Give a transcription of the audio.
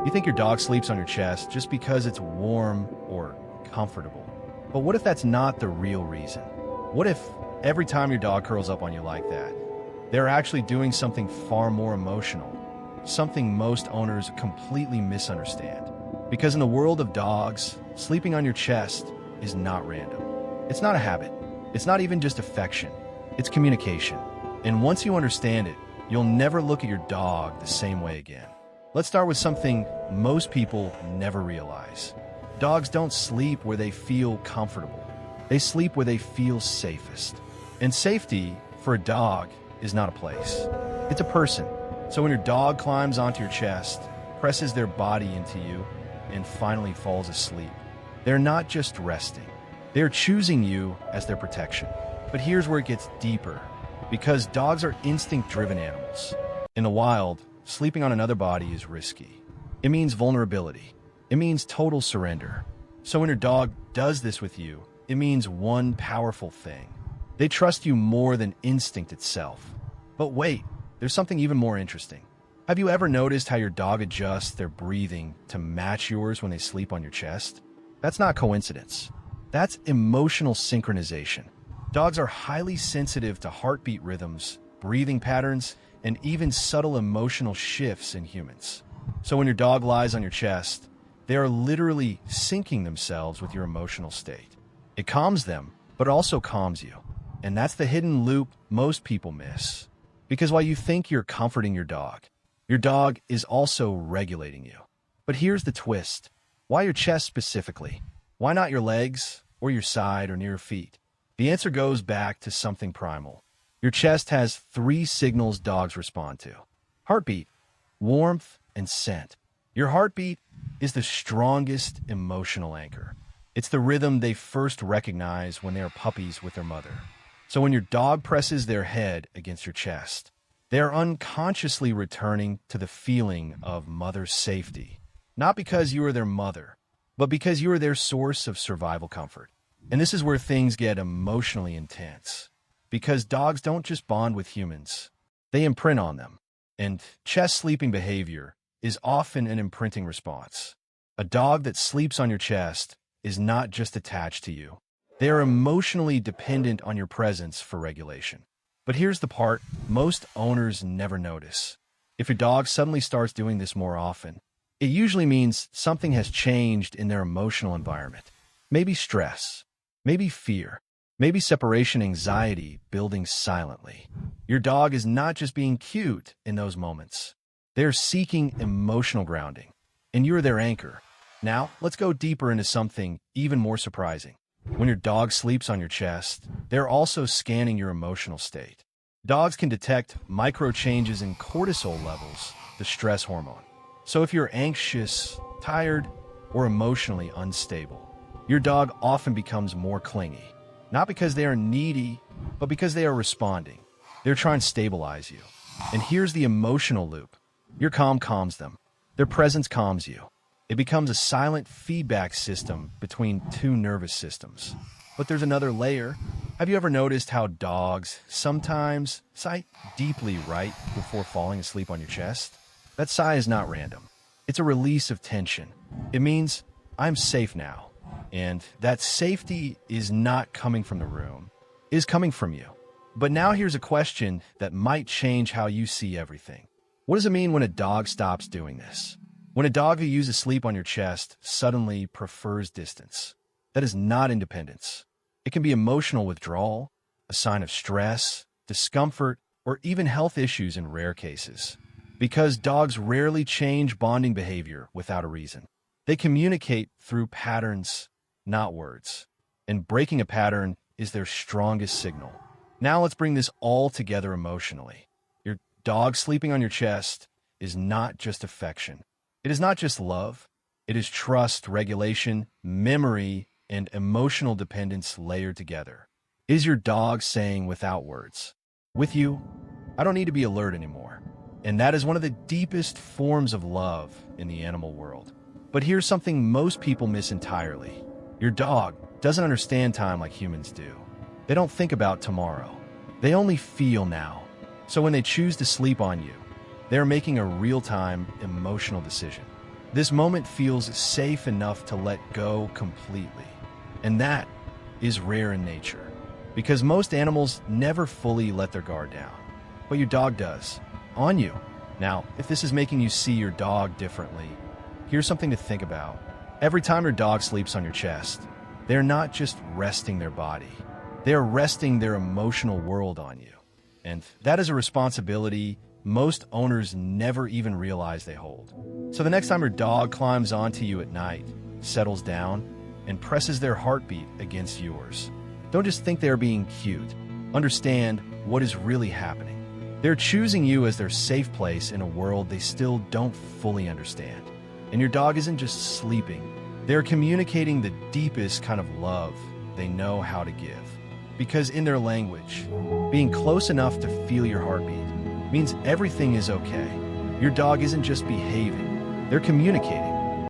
You think your dog sleeps on your chest just because it's warm or comfortable. But what if that's not the real reason? What if every time your dog curls up on you like that, they're actually doing something far more emotional, something most owners completely misunderstand? Because in the world of dogs, sleeping on your chest is not random. It's not a habit. It's not even just affection. It's communication. And once you understand it, you'll never look at your dog the same way again. Let's start with something most people never realize. Dogs don't sleep where they feel comfortable. They sleep where they feel safest. And safety, for a dog, is not a place. It's a person. So when your dog climbs onto your chest, presses their body into you, and finally falls asleep, they're not just resting. They're choosing you as their protection. But here's where it gets deeper. Because dogs are instinct-driven animals. In the wild, sleeping on another body is risky. It means vulnerability. It means total surrender. So when your dog does this with you, it means one powerful thing. They trust you more than instinct itself. But wait, there's something even more interesting. Have you ever noticed how your dog adjusts their breathing to match yours when they sleep on your chest? That's not coincidence. That's emotional synchronization. Dogs are highly sensitive to heartbeat rhythms, breathing patterns, and even subtle emotional shifts in humans. So when your dog lies on your chest, they are literally syncing themselves with your emotional state. It calms them, but also calms you. And that's the hidden loop most people miss. Because while you think you're comforting your dog is also regulating you. But here's the twist. Why your chest specifically? Why not your legs, or your side, or near your feet? The answer goes back to something primal. Your chest has 3 signals dogs respond to: heartbeat, warmth, and scent. Your heartbeat is the strongest emotional anchor. It's the rhythm they first recognize when they are puppies with their mother. So when your dog presses their head against your chest, they are unconsciously returning to the feeling of mother's safety. Not because you are their mother, but because you are their source of survival comfort. And this is where things get emotionally intense. Because dogs don't just bond with humans, they imprint on them. And chest sleeping behavior is often an imprinting response. A dog that sleeps on your chest is not just attached to you. They are emotionally dependent on your presence for regulation. But here's the part most owners never notice. If your dog suddenly starts doing this more often, it usually means something has changed in their emotional environment. Maybe stress, maybe fear, maybe separation anxiety building silently. Your dog is not just being cute in those moments. They're seeking emotional grounding, and you're their anchor. Now, let's go deeper into something even more surprising. When your dog sleeps on your chest, they're also scanning your emotional state. Dogs can detect micro changes in cortisol levels, the stress hormone. So if you're anxious, tired, or emotionally unstable, your dog often becomes more clingy. Not because they are needy, but because they are responding. They're trying to stabilize you. And here's the emotional loop. Your calm calms them. Their presence calms you. It becomes a silent feedback system between 2 nervous systems. But there's another layer. Have you ever noticed how dogs sometimes sigh deeply right before falling asleep on your chest? That sigh is not random. It's a release of tension. It means, I'm safe now. And that safety is not coming from the room. It is coming from you. But now here's a question that might change how you see everything. What does it mean when a dog stops doing this? When a dog who uses sleep on your chest suddenly prefers distance? That is not independence. It can be emotional withdrawal, a sign of stress, discomfort, or even health issues in rare cases. Because dogs rarely change bonding behavior without a reason. They communicate through patterns, not words. And breaking a pattern is their strongest signal. Now let's bring this all together emotionally. Your dog sleeping on your chest is not just affection. It is not just love. It is trust, regulation, memory, and emotional dependence layered together. Is your dog saying without words, with you, I don't need to be alert anymore? And that is one of the deepest forms of love in the animal world. But here's something most people miss entirely. Your dog doesn't understand time like humans do. They don't think about tomorrow. They only feel now. So when they choose to sleep on you, they're making a real-time emotional decision. This moment feels safe enough to let go completely. And that is rare in nature, because most animals never fully let their guard down. But your dog does, on you. Now, if this is making you see your dog differently, here's something to think about. Every time your dog sleeps on your chest, they're not just resting their body, they're resting their emotional world on you. And that is a responsibility most owners never even realize they hold. So the next time your dog climbs onto you at night, settles down, and presses their heartbeat against yours, don't just think they're being cute. Understand what is really happening. They're choosing you as their safe place in a world they still don't fully understand. And your dog isn't just sleeping. They're communicating the deepest kind of love they know how to give. Because in their language, being close enough to feel your heartbeat means everything is okay. Your dog isn't just behaving, they're communicating.